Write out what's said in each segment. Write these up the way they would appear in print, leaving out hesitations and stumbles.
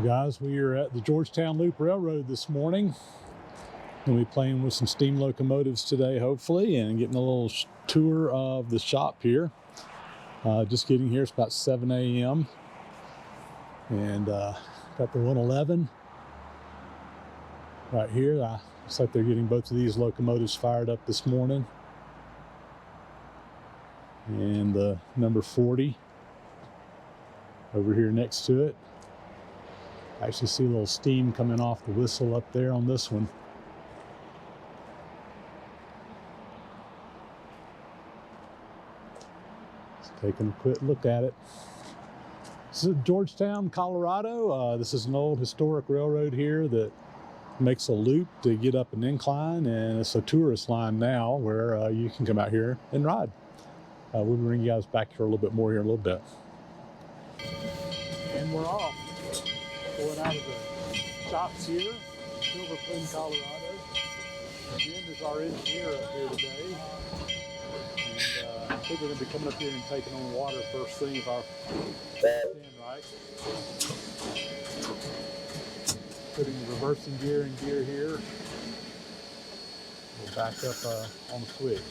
Guys, we are at the Georgetown Loop Railroad this morning. We'll be playing with some steam locomotives today, hopefully, and getting a little tour of the shop here. Just getting here, it's about 7 a.m. And got the 111 right here. Looks like they're getting both of these locomotives fired up this morning. And the number 40 over here next to it. I actually see a little steam coming off the whistle up there on this one. Just taking a quick look at it. This is Georgetown, Colorado. This is an old historic railroad here that makes a loop to get up an incline, and it's a tourist line now where you can come out here and ride. We'll bring you guys back here a little bit more here in a little bit. And we're off. Pulling out of the shops here, Silver Plain, Colorado. Jim is our engineer up here today. And I think we're going to be coming up here and taking on water first thing if I understand right. Putting the reversing gear in gear here. We'll back up on the switch.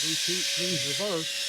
Repeat, please reverse.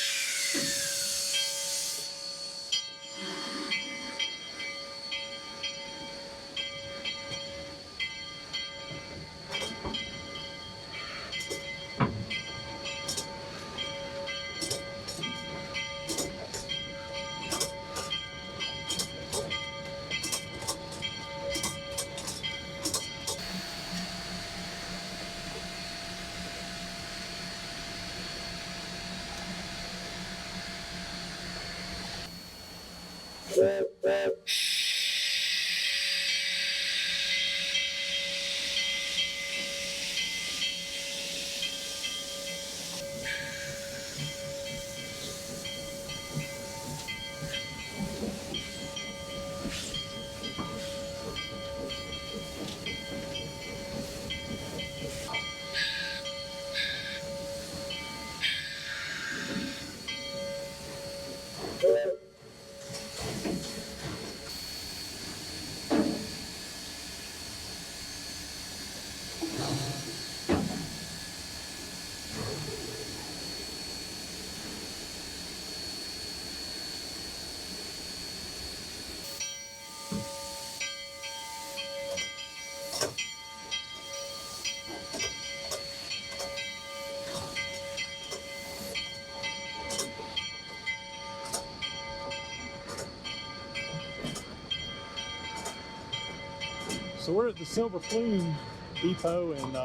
So we're at the Silver Plume Depot, and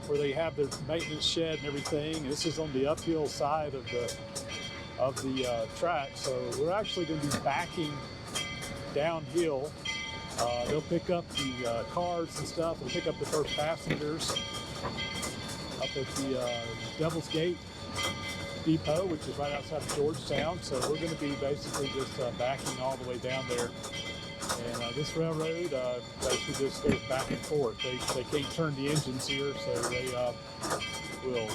where they have their maintenance shed and everything. This is on the uphill side of the track, so we're actually going to be backing downhill. They'll pick up the cars and stuff, and pick up the first passengers up at the Devil's Gate Depot, which is right outside of Georgetown. So we're going to be basically just backing all the way down there. And this railroad basically just goes back and forth. They can't turn the engines here, so they will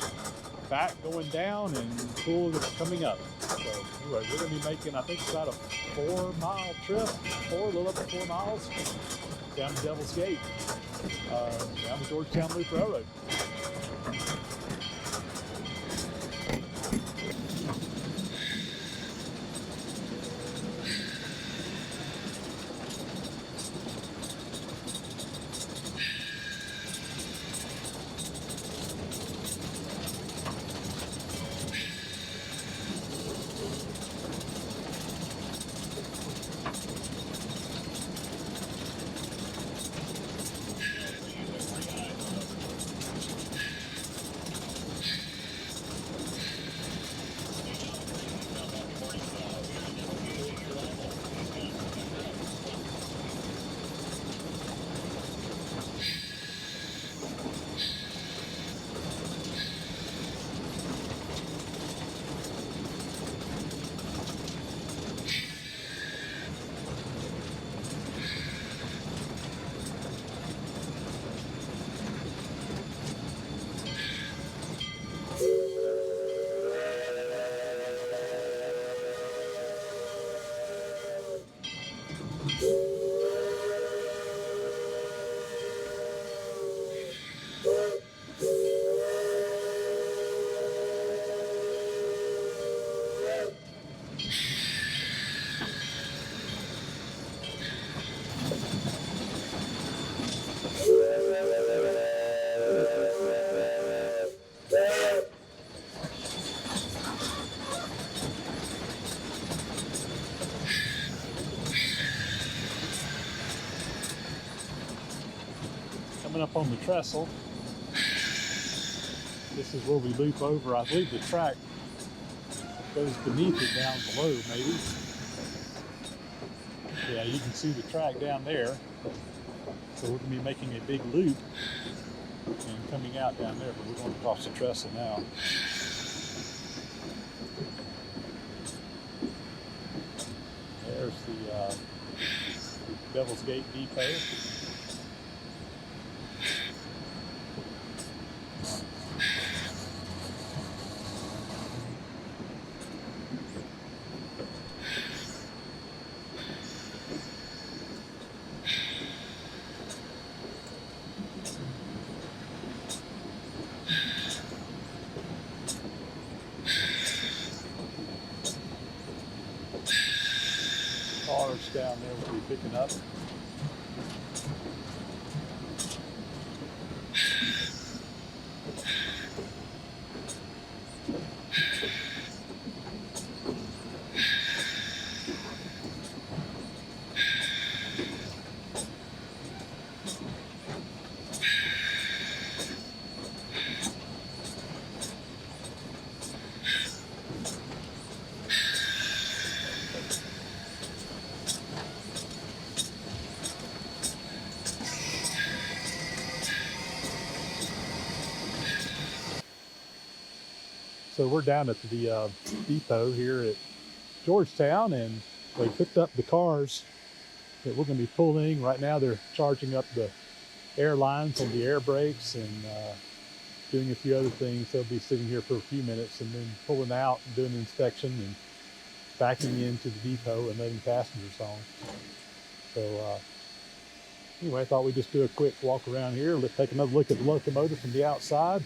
back going down and pull coming up. So anyway, we're going to be making, I think, about a 4-mile trip, a little over 4 miles, down to Devil's Gate, down the Georgetown Loop Railroad. up on the trestle. This is where we loop over. I believe the track goes beneath it down below, maybe. Yeah, you can see the track down there. So we're going to be making a big loop and coming out down there, but we're going across the trestle now. There's the Devil's Gate Depot. Cars down there we'll be picking up. So we're down at the depot here at Georgetown, and they picked up the cars that we're going to be pulling. Right now they're charging up the air lines on the air brakes and doing a few other things. They'll be sitting here for a few minutes and then pulling out and doing an inspection and backing into the depot and letting passengers on. So anyway, I thought we'd just do a quick walk around here. Let's take another look at the locomotive from the outside.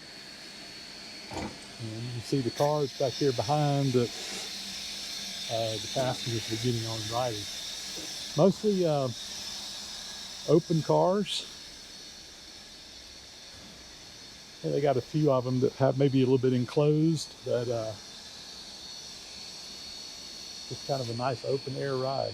And you can see the cars back here behind that the passengers are getting on and riding. Mostly open cars. And they got a few of them that have maybe a little bit enclosed, but just kind of a nice open air ride.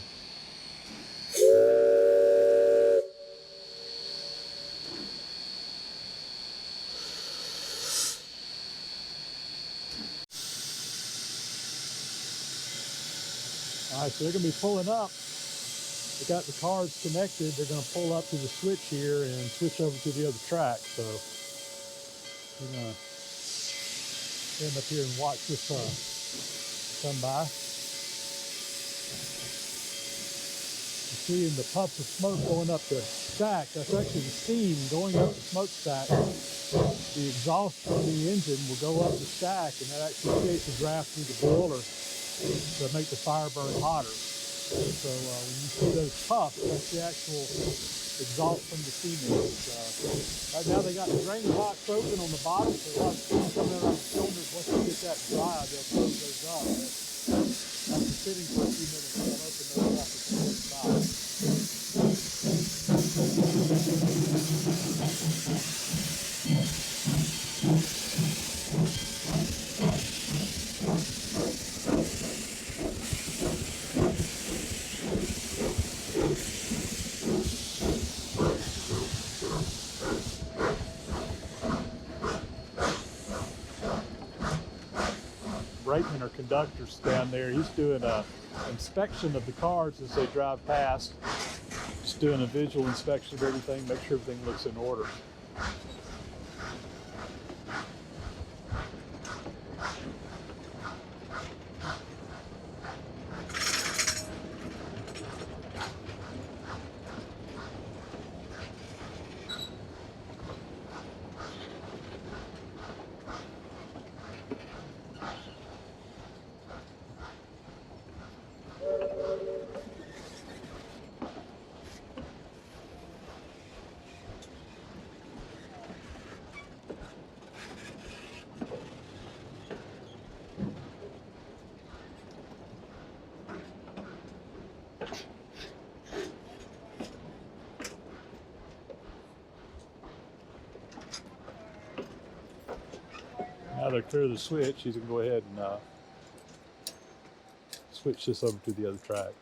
All right, so they're going to be pulling up. They got the cars connected. They're going to pull up to the switch here and switch over to the other track. So we're going to stand up here and watch this come by. You're seeing the puffs of smoke going up the stack. That's actually the steam going up the smokestack. The exhaust from the engine will go up the stack, and that actually creates a draft through the boiler to make the fire burn hotter. So when you see those puffs, that's the actual exhaust from the steam engine. Right now they got the drain box open on the bottom, so a lot of steam coming out of the cylinders. Once they get that dry, they'll close those up. But after sitting for a few minutes, they'll open those up and pull it by. Brakeman or conductor's down there. He's doing an inspection of the cars as they drive past. Just doing a visual inspection of everything, make sure everything looks in order. Now they're clear of the switch, he's going to go ahead and switch this over to the other track.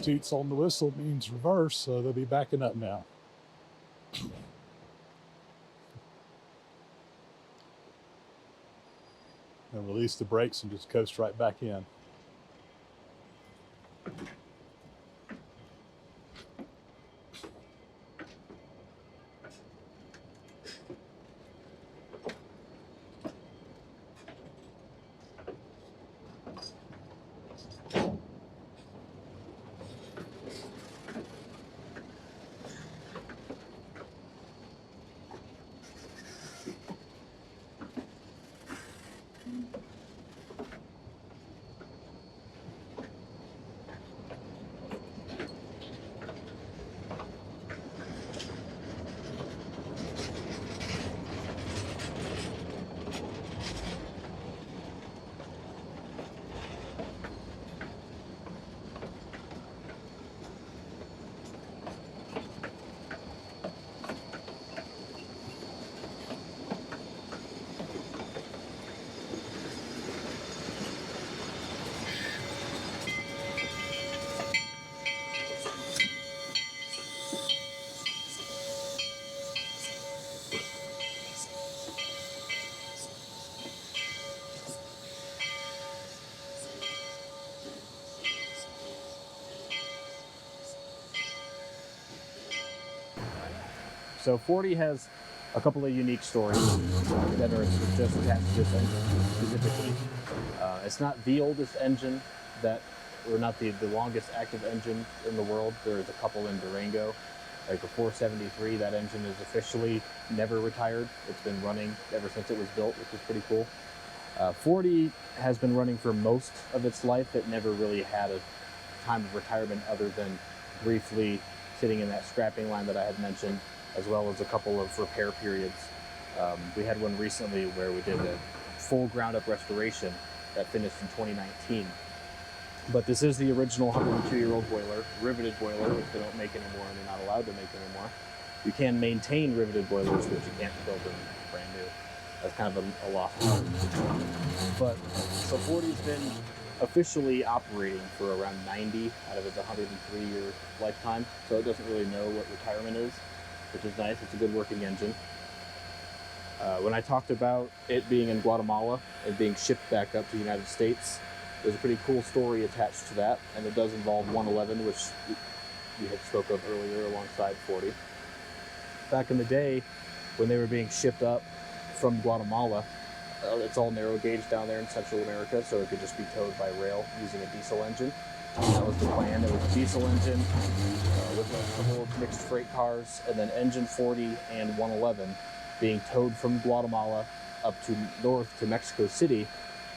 toots on the whistle means reverse, so they'll be backing up now. And release the brakes and just coast right back in. So 40 has a couple of unique stories that are just attached to this engine specifically. It's not the oldest engine or not the longest active engine in the world. There's a couple in Durango. Like the 473, that engine is officially never retired. It's been running ever since it was built, which is pretty cool. 40 has been running for most of its life. It never really had a time of retirement other than briefly sitting in that scrapping line that I had mentioned, as well as a couple of repair periods. We had one recently where we did a full ground-up restoration that finished in 2019. But this is the original 102-year-old boiler, riveted boiler, which they don't make anymore and they're not allowed to make anymore. You can maintain riveted boilers, but you can't build them brand new. That's kind of a lost art. But so 40's been officially operating for around 90 out of its 103-year lifetime, so it doesn't really know what retirement is, which is nice. It's a good working engine. When I talked about it being in Guatemala and being shipped back up to the United States, there's a pretty cool story attached to that, and it does involve 111, which we had spoke of earlier alongside 40. Back in the day, when they were being shipped up from Guatemala, it's all narrow gauge down there in Central America, so it could just be towed by rail using a diesel engine. And that was the plan. It was a diesel engine with a couple of mixed freight cars, and then engine 40 and 111 being towed from Guatemala up to north to Mexico City,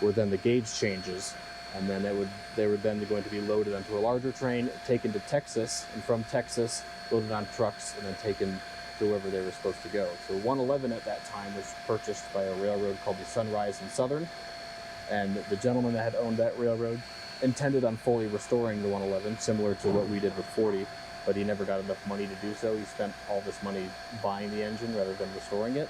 were then the gauge changes, and then they were then going to be loaded onto a larger train, taken to Texas, and from Texas loaded on trucks and then taken to wherever they were supposed to go. So 111 at that time was purchased by a railroad called the Sunrise and Southern, and the gentleman that had owned that railroad intended on fully restoring the 111, similar to what we did with 40, but he never got enough money to do so. He spent all this money buying the engine rather than restoring it.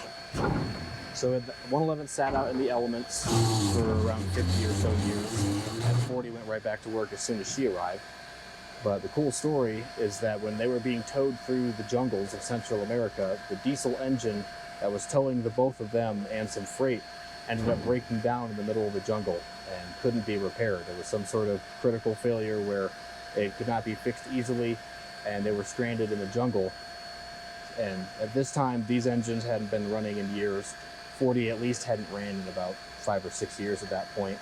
So 111 sat out in the elements for around 50 or so years, and 40 went right back to work as soon as she arrived. But the cool story is that when they were being towed through the jungles of Central America, the diesel engine that was towing the both of them and some freight ended up breaking down in the middle of the jungle and couldn't be repaired. There was some sort of critical failure where it could not be fixed easily, and they were stranded in the jungle. And at this time, these engines hadn't been running in years. 40 at least hadn't ran in about 5 or 6 years at that point.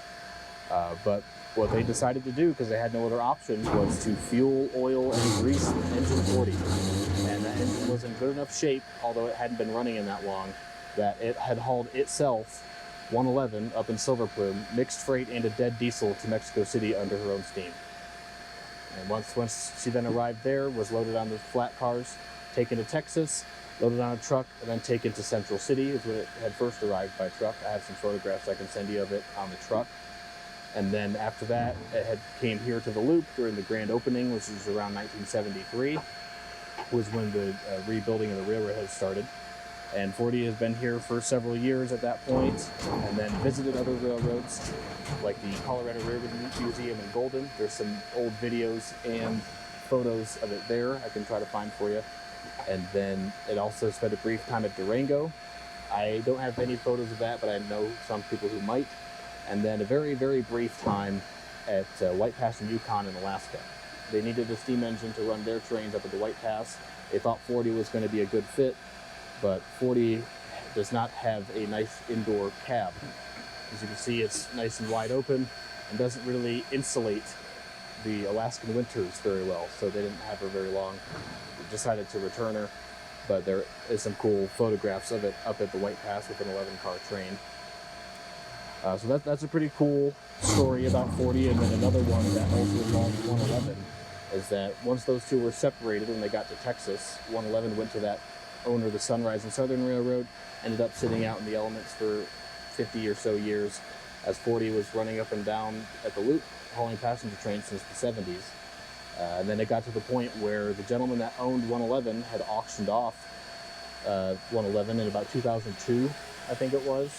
But what they decided to do, because they had no other option, was to fuel, oil, and grease engine 40. And that engine was in good enough shape, although it hadn't been running in that long, that it had hauled itself, 111, up in Silver Plume, mixed freight and a dead diesel to Mexico City under her own steam. And once she then arrived there, was loaded on the flat cars, taken to Texas, loaded on a truck, and then taken to Central City, is when it had first arrived by truck. I have some photographs I can send you of it on the truck. And then after that, it came here to the Loop during the grand opening, which was around 1973, was when the rebuilding of the railroad had started. And 40 has been here for several years at that point, and then visited other railroads, like the Colorado Railroad Museum in Golden. There's some old videos and photos of it there I can try to find for you. And then it also spent a brief time at Durango. I don't have any photos of that, but I know some people who might. And then a very, very brief time at White Pass in Yukon in Alaska. They needed a steam engine to run their trains up at the White Pass. They thought 40 was going to be a good fit, but 40 does not have a nice indoor cab. As you can see, it's nice and wide open and doesn't really insulate the Alaskan winters very well, so they didn't have her very long. We decided to return her, but there is some cool photographs of it up at the White Pass with an 11-car train. So that's a pretty cool story about 40. And then another one that also involves 111 is that once those two were separated when they got to Texas, 111 went to that owner, the Sunrise and Southern Railroad, ended up sitting out in the elements for 50 or so years as 40 was running up and down at the loop, hauling passenger trains since the 70s. And then it got to the point where the gentleman that owned 111 had auctioned off 111 in about 2002, I think it was.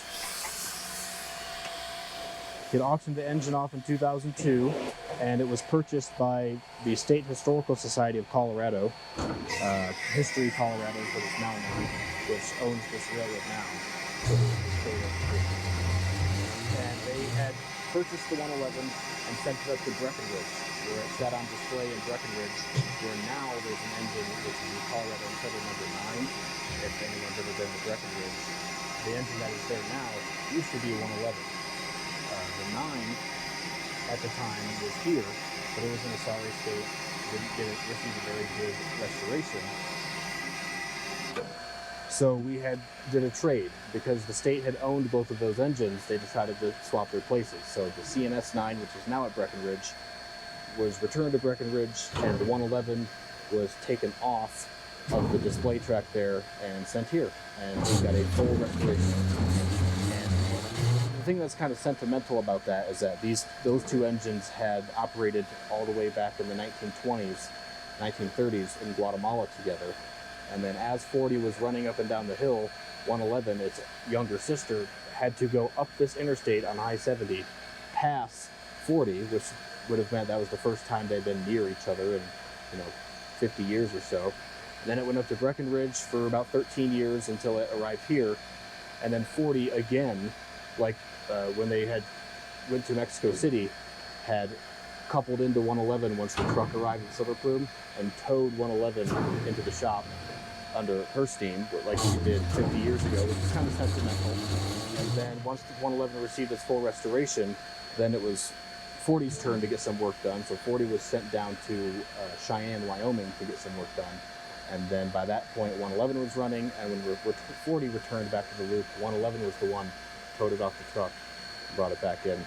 He had auctioned the engine off in 2002, and it was purchased by the State Historical Society of Colorado, History Colorado is what it's now known, which owns this railroad now. And they had purchased the 111 and sent it up to Breckenridge, where it sat on display in Breckenridge, where now there's an engine which is the Colorado Insider number 9, if anyone's ever been to Breckenridge. The engine that is there now used to be a 111. The 9 at the time was here, but it was in a sorry state, didn't receive a very good restoration. So we did a trade. Because the state had owned both of those engines, they decided to swap their places. So the CNS 9, which is now at Breckenridge, was returned to Breckenridge, and the 111 was taken off of the display track there and sent here, and we got a full restoration. The thing that's kind of sentimental about that is that those two engines had operated all the way back in the 1920s, 1930s in Guatemala together. And then as 40 was running up and down the hill, 111, its younger sister, had to go up this interstate on I-70 past 40, which would have meant that was the first time they'd been near each other in 50 years or so. And then it went up to Breckenridge for about 13 years until it arrived here. And then 40 again, like when they went to Mexico City, had coupled into 111 once the truck arrived in Silver Plume and towed 111 into the shop under her steam, like she did 50 years ago, which is kind of sentimental. And then once the 111 received its full restoration, then it was 40's turn to get some work done. So 40 was sent down to Cheyenne, Wyoming to get some work done. And then by that point, 111 was running, and when 40 returned back to the loop, 111 was the one towed it off the truck, brought it back in.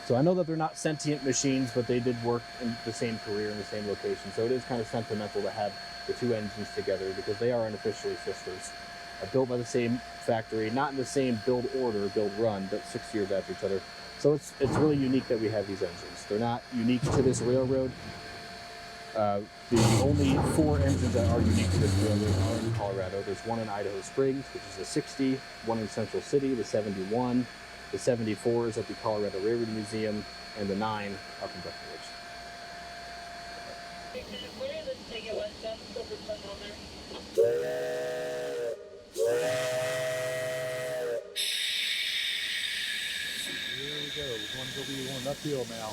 So I know that they're not sentient machines, but they did work in the same career in the same location. So it is kind of sentimental to have the two engines together because they are unofficially sisters. Built by the same factory, not in the same build order, build run, but 6 years after each other. So it's really unique that we have these engines. They're not unique to this railroad. The only 4 engines that are unique to this railroad are in Colorado. There's one in Idaho Springs, which is the 60, one in Central City, the 71, the 74 is at the Colorado Railroad Museum, and the 9 up in Breckenridge. Where is the ticket was done? Silver terminal there. Here we go. We're going uphill now.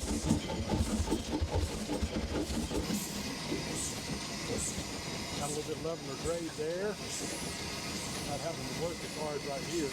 Got a little bit leveler grade there. Not having to work as hard right here.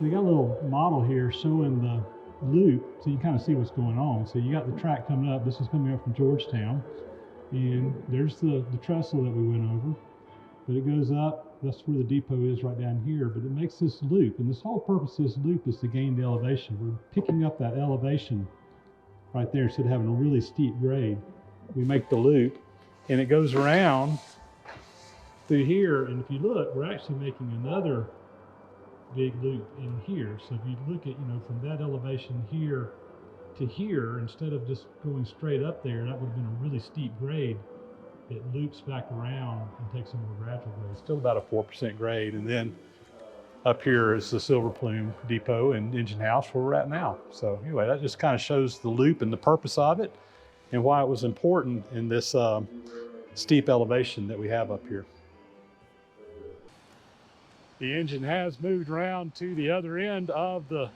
We got a little model here showing loop so you kind of see what's going on. So you got the track coming up. This is coming up from Georgetown, and there's the trestle that we went over. But it goes up. That's where the depot is right down here. But it makes this loop, and this whole purpose of this loop is to gain the elevation. We're picking up that elevation right there instead of having a really steep grade. We make the loop, and it goes around through here. And if you look, we're actually making another big loop in here. So if you look at, from that elevation here to here, instead of just going straight up there, that would have been a really steep grade. It loops back around and takes a more gradual grade. Still about a 4% grade. And then up here is the Silver Plume Depot and engine house where we're at now. So anyway, that just kind of shows the loop and the purpose of it and why it was important in this steep elevation that we have up here. The engine has moved around to the other end of the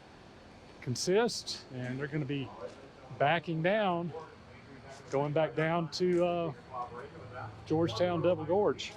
consist, and they're going to be backing down, going back down to Georgetown Devil Gorge.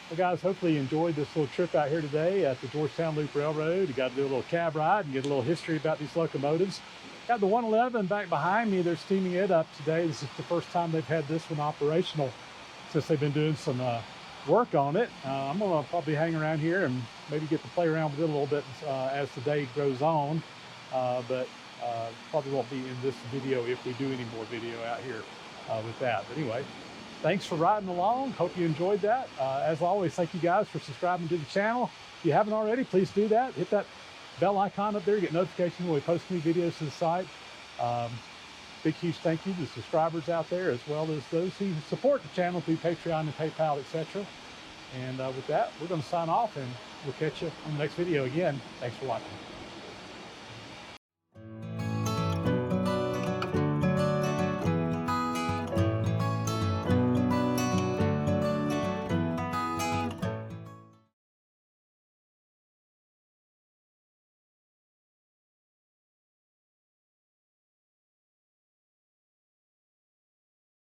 Well guys, hopefully you enjoyed this little trip out here today at the Georgetown Loop Railroad. You got to do a little cab ride and get a little history about these locomotives. Got the 111 back behind me. They're steaming it up today. This is the first time they've had this one operational since they've been doing some work on it. I'm going to probably hang around here and maybe get to play around with it a little bit as the day goes on. But probably won't be in this video if we do any more video out here with that. But anyway, thanks for riding along. Hope you enjoyed that. As always, thank you guys for subscribing to the channel. If you haven't already, please do that. Hit that bell icon up there to get notifications when we post new videos to the site. Big, huge thank you to the subscribers out there, as well as those who support the channel through Patreon and PayPal, etc. And with that, we're going to sign off, and we'll catch you on the next video again. Thanks for watching.